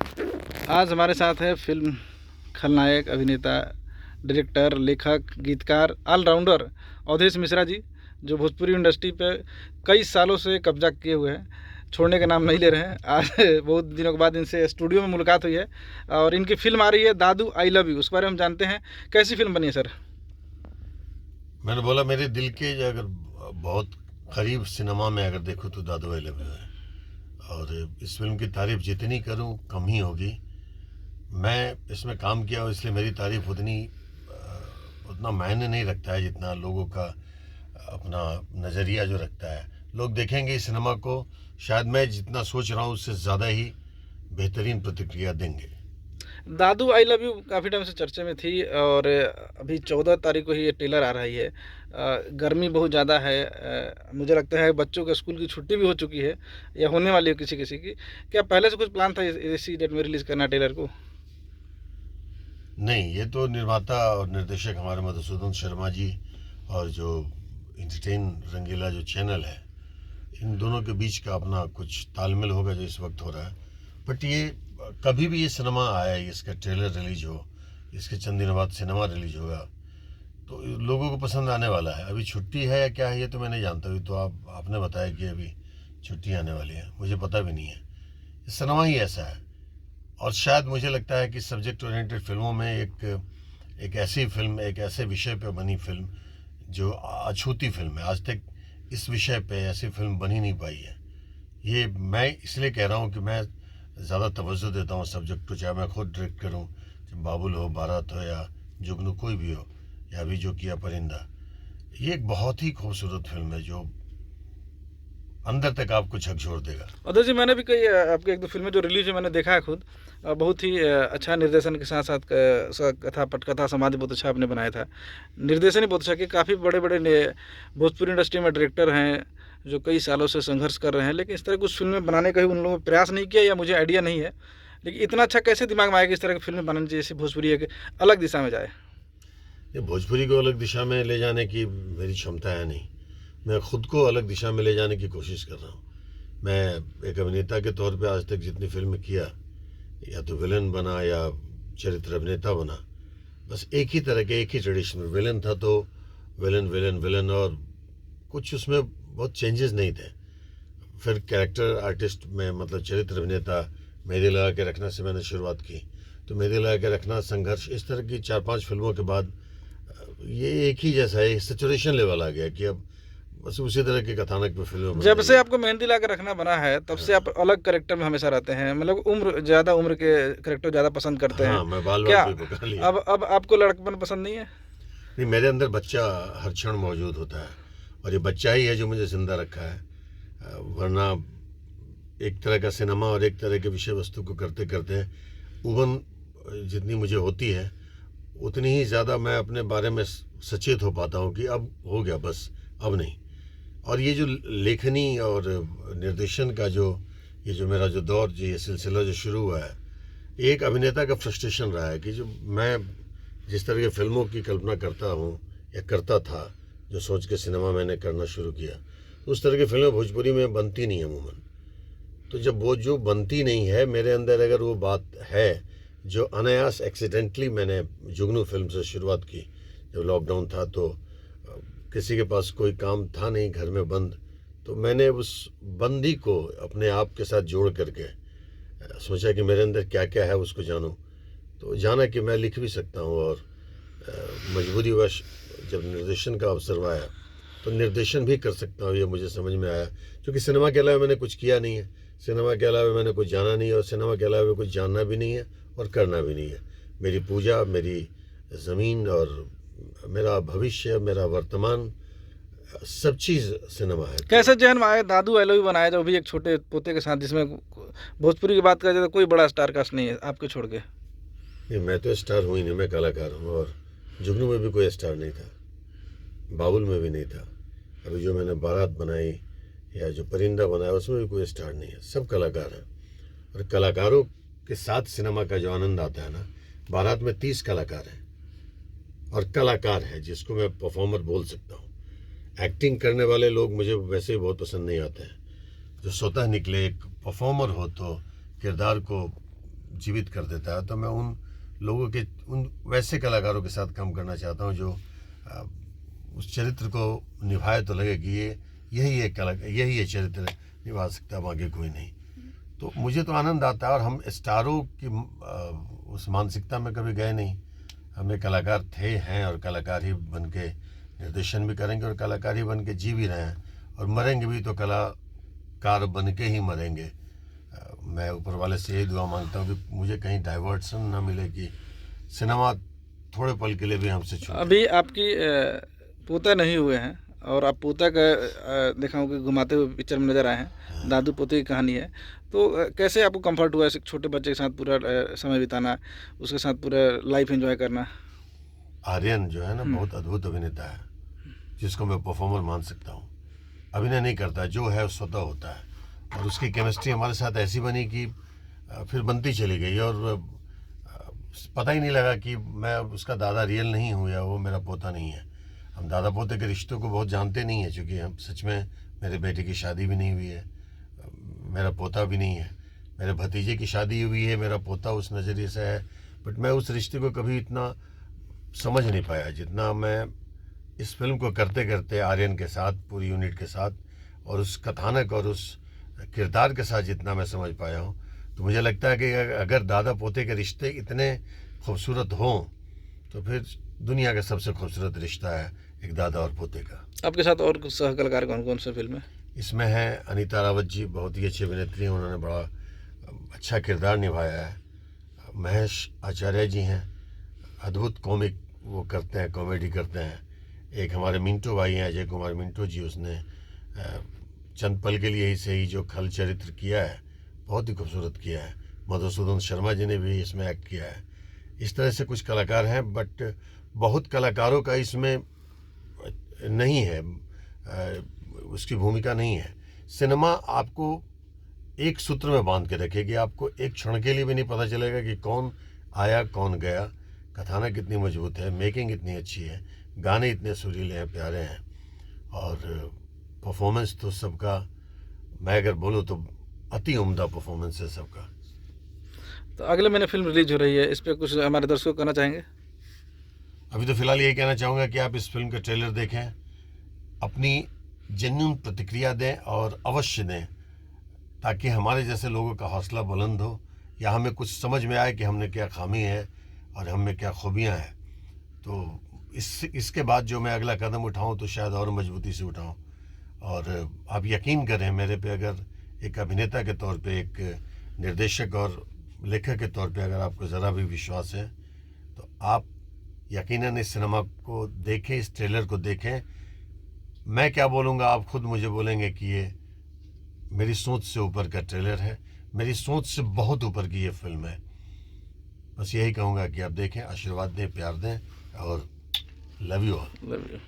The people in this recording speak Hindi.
आज हमारे साथ है फिल्म खलनायक, अभिनेता, डायरेक्टर, लेखक, गीतकार, ऑलराउंडर अवधेश मिश्रा जी, जो भोजपुरी इंडस्ट्री पे कई सालों से कब्जा किए हुए हैं, छोड़ने का नाम नहीं ले रहे हैं। आज बहुत दिनों के बाद इनसे स्टूडियो में मुलाकात हुई है और इनकी फिल्म आ रही है दादू आई लव यू। उस बारे में हम जानते हैं, कैसी फिल्म बनी है सर? मैंने बोला मेरे दिल के अगर बहुत करीब सिनेमा में अगर देखूँ तो दादू आई लव यू है। और इस फिल्म की तारीफ जितनी करूँ कम ही होगी। मैं इसमें काम किया हूँ इसलिए मेरी तारीफ उतना मायने नहीं रखता है जितना लोगों का अपना नज़रिया जो रखता है। लोग देखेंगे इस सिनेमा को, शायद मैं जितना सोच रहा हूँ उससे ज़्यादा ही बेहतरीन प्रतिक्रिया देंगे। दादू आई लव यू काफ़ी टाइम से चर्चे में थी और अभी 14 तारीख को ही ये ट्रेलर आ रही है। गर्मी बहुत ज़्यादा है, मुझे लगता है बच्चों के स्कूल की छुट्टी भी हो चुकी है या होने वाली है किसी किसी की। क्या पहले से कुछ प्लान था इसी डेट में रिलीज़ करना ट्रेलर को? नहीं, ये तो निर्माता और निर्देशक हमारे मधुसूदन शर्मा जी और जो इंटरटेन रंगीला जो चैनल है, इन दोनों के बीच का अपना कुछ तालमेल होगा जो इस वक्त हो रहा है। बट ये कभी भी ये सिनेमा आया, इसका ट्रेलर रिलीज हो, इसके चंद दिन बाद सिनेमा रिलीज होगा तो लोगों को पसंद आने वाला है। अभी छुट्टी है या क्या है ये तो मैं नहीं जानता। अभी तो आपने बताया कि अभी छुट्टी आने वाली है, मुझे पता भी नहीं है। ये सिनेमा ही ऐसा है। और शायद मुझे लगता है कि सब्जेक्ट ओरिएंटेड फिल्मों में एक ऐसी फिल्म, एक ऐसे विषय पे बनी फिल्म जो अछूती फिल्म है। आज तक इस विषय पे ऐसी फिल्म बनी नहीं पाई है। ये मैं इसलिए कह रहा हूँ कि मैं ज़्यादा तवज्जो देता हूँ सब्जेक्ट को, चाहे मैं खुद डायरेक्ट करूँ, चाहे बाबुल हो, बारात हो या जुगनू कोई भी हो, या अभी जो किया परिंदा। ये एक बहुत ही खूबसूरत फिल्म है जो अंदर तक आपको झकझोर देगा। अदर जी, मैंने भी कई आपके एक दो फिल्में जो रिलीज है मैंने देखा है खुद। बहुत ही अच्छा निर्देशन के साथ साथ कथा पटकथा समाधि बहुत अच्छा आपने बनाया था। निर्देशन ही बहुत अच्छा कि काफ़ी बड़े बड़े भोजपुरी इंडस्ट्री में डायरेक्टर हैं जो कई सालों से संघर्ष कर रहे हैं, लेकिन इस तरह कुछ फिल्में बनाने का ही उन लोगों ने प्रयास नहीं किया या मुझे आइडिया नहीं है। लेकिन इतना अच्छा कैसे दिमाग में आया कि इस तरह की फिल्में बनानी चाहिए, जैसे भोजपुरी एक अलग दिशा में जाए? ये भोजपुरी को अलग दिशा में ले जाने की मेरी क्षमता है नहीं। मैं खुद को अलग दिशा में ले जाने की कोशिश कर रहा हूँ। मैं एक अभिनेता के तौर पे आज तक जितनी फिल्म किया, या तो विलन बना या चरित्र अभिनेता बना, बस एक ही तरह के, एक ही ट्रेडिशन में विलन था तो विलन विलन विलन, और कुछ उसमें बहुत चेंजेस नहीं थे। फिर कैरेक्टर आर्टिस्ट में मतलब चरित्र अभिनेता मेहंदी लगा के रखना से मैंने शुरुआत की। तो मेहंदी लगा के रखना, संघर्ष, इस तरह की 4-5 फिल्मों के बाद ये एक ही जैसा है, सैचुरेशन लेवल आ गया कि अब बस उसी तरह के कथानक पे फिल्म बन जब रही से है। आपको मेहंदी ला के रखना बना है तब से आप अलग करेक्टर में हमेशा रहते हैं, मतलब ज़्यादा उम्र के करेक्टर ज़्यादा पसंद करते हैं हाँ, मैं बाल क्या? पे पकड़ लिया। अब आपको लड़कपन पसंद नहीं है? नहीं, मेरे अंदर बच्चा हर क्षण मौजूद होता है और ये बच्चा ही है जो मुझे जिंदा रखा है। वरना एक तरह का सिनेमा और एक तरह के विषय वस्तु को करते करते उबन जितनी मुझे होती है उतनी ही ज़्यादा मैं अपने बारे में सचेत हो पाता हूँ कि अब हो गया, बस अब नहीं। और ये जो लेखनी और निर्देशन का ये जो मेरा जो दौर, जो ये सिलसिला जो शुरू हुआ है, एक अभिनेता का फ्रस्ट्रेशन रहा है कि जो मैं जिस तरह की फिल्मों की कल्पना करता हूँ या करता था, जो सोच के सिनेमा मैंने करना शुरू किया, उस तरह की फिल्में भोजपुरी में बनती नहीं है अमूमन। तो जब वो जो बनती नहीं है, मेरे अंदर अगर वो बात है जो अनायास एक्सीडेंटली मैंने जुगनू फिल्म से शुरुआत की। जब लॉकडाउन था तो किसी के पास कोई काम था नहीं, घर में बंद, तो मैंने उस बंदी को अपने आप के साथ जोड़ करके सोचा कि मेरे अंदर क्या क्या है उसको जानूं। तो जाना कि मैं लिख भी सकता हूं। और मजबूरीवश जब निर्देशन का अवसर आया तो निर्देशन भी कर सकता हूं, ये मुझे समझ में आया। क्योंकि सिनेमा के अलावा मैंने कुछ किया नहीं है, सिनेमा के अलावा मैंने कुछ जाना नहीं है, और सिनेमा के अलावा कुछ जानना भी नहीं है और करना भी नहीं है। मेरी पूजा, मेरी ज़मीन और मेरा भविष्य, मेरा वर्तमान, सब चीज़ सिनेमा है। कैसे जहन में आया दादू आई लव यू बनाया, जो भी एक छोटे पोते के साथ, जिसमें भोजपुरी की बात करें तो कोई बड़ा स्टार कास्ट नहीं है आपके छोड़ के? नहीं, मैं तो स्टार हूँ ही नहीं, मैं कलाकार हूँ। और जुगनू में भी कोई स्टार नहीं था, बाबुल में भी नहीं था, अभी जो मैंने बारात बनाई या जो परिंदा बनाया उसमें भी कोई स्टार नहीं है, सब कलाकार हैं। और कलाकारों के साथ सिनेमा का जो आनंद आता है ना, बारात में 30 कलाकार हैं और कलाकार है जिसको मैं परफॉर्मर बोल सकता हूँ। एक्टिंग करने वाले लोग मुझे वैसे ही बहुत पसंद नहीं आते हैं। जो स्वतः निकले, एक परफॉर्मर हो तो किरदार को जीवित कर देता है। तो मैं उन लोगों के, उन वैसे कलाकारों के साथ काम करना चाहता हूँ जो उस चरित्र को निभाए तो लगे कि यही एक यही ये चरित्र निभा सकता, बाकी कोई नहीं। तो मुझे तो आनंद आता है। और हम स्टारों की उस मानसिकता में कभी गए नहीं। हम कलाकार थे, हैं और कलाकार ही बन के निर्देशन भी करेंगे और कलाकार ही बन के जी भी रहे हैं और मरेंगे भी तो कलाकार बन के ही मरेंगे। मैं ऊपर वाले से यही दुआ मांगता हूँ कि मुझे कहीं डाइवर्सन ना मिले, कि सिनेमा थोड़े पल के लिए भी हमसे छूटे। अभी आपकी पोता नहीं हुए हैं और आप पोता का देखा हूँ कि घुमाते हुए पिक्चर में नज़र आए हैं। दादू पोते की कहानी है, तो कैसे आपको कंफर्ट हुआ ऐसे छोटे बच्चे के साथ पूरा समय बिताना, उसके साथ पूरा लाइफ एंजॉय करना? आर्यन जो है ना, बहुत अद्भुत अभिनेता है जिसको मैं परफॉर्मर मान सकता हूँ। अभिनय नहीं करता, जो है स्वतः होता है। और उसकी केमिस्ट्री हमारे साथ ऐसी बनी कि फिर बनती चली गई और पता ही नहीं लगा कि मैं उसका दादा रियल नहीं हूँ या वो मेरा पोता नहीं है। हम दादा पोते के रिश्तों को बहुत जानते नहीं हैं, क्योंकि हम सच में, मेरे बेटे की शादी भी नहीं हुई है, मेरा पोता भी नहीं है। मेरे भतीजे की शादी हुई है, मेरा पोता उस नज़रिए से है। बट मैं उस रिश्ते को कभी इतना समझ नहीं पाया जितना मैं इस फिल्म को करते करते आर्यन के साथ, पूरी यूनिट के साथ और उस कथानक और उस किरदार के साथ जितना मैं समझ पाया हूँ। तो मुझे लगता है कि अगर दादा पोते के रिश्ते इतने खूबसूरत हों तो फिर दुनिया का सबसे खूबसूरत रिश्ता है एक दादा और पोते का। आपके साथ और सह कलाकार कौन कौन से फिल्म में? इसमें है अनीता रावत जी, बहुत ही अच्छी अभिनेत्री हैं, उन्होंने बड़ा अच्छा किरदार निभाया है। महेश आचार्य जी हैं, अद्भुत कॉमिक वो करते हैं, कॉमेडी करते हैं। एक हमारे मिंटो भाई हैं, अजय कुमार मिंटो जी, उसने चंद पल के लिए ही सही जो खल चरित्र किया है बहुत ही खूबसूरत किया है। मधुसूदन शर्मा जी ने भी इसमें एक्ट किया है। इस तरह से कुछ कलाकार हैं, बट बहुत कलाकारों का इसमें नहीं है, उसकी भूमिका नहीं है। सिनेमा आपको एक सूत्र में बांध के रखेगी, आपको एक क्षण के लिए भी नहीं पता चलेगा कि कौन आया कौन गया। कथानक इतनी मजबूत है, मेकिंग इतनी अच्छी है, गाने इतने सुरीले हैं, प्यारे हैं और परफॉर्मेंस तो सबका, मैं अगर बोलूँ तो अति उम्दा परफॉर्मेंस है सबका। तो अगले महीने फिल्म रिलीज हो रही है, इस पर कुछ हमारे दर्शकों को कहना चाहेंगे? अभी तो फिलहाल यही कहना चाहूँगा कि आप इस फिल्म का ट्रेलर देखें, अपनी जेन्युइन प्रतिक्रिया दें और अवश्य दें, ताकि हमारे जैसे लोगों का हौसला बुलंद हो या हमें कुछ समझ में आए कि हमने क्या खामी है और हम में क्या खूबियाँ हैं। तो इसके बाद जो मैं अगला कदम उठाऊं तो शायद और मजबूती से उठाऊं। और आप यकीन करें मेरे पे, अगर एक अभिनेता के तौर पे, एक निर्देशक और लेखक के तौर पे अगर आपको ज़रा भी विश्वास है तो आप यकीनन इस सिनेमा को देखें, इस ट्रेलर को देखें। मैं क्या बोलूँगा, आप खुद मुझे बोलेंगे कि ये मेरी सोच से ऊपर का ट्रेलर है, मेरी सोच से बहुत ऊपर की ये फिल्म है। बस यही कहूँगा कि आप देखें, आशीर्वाद दें, प्यार दें और love you all. Love you.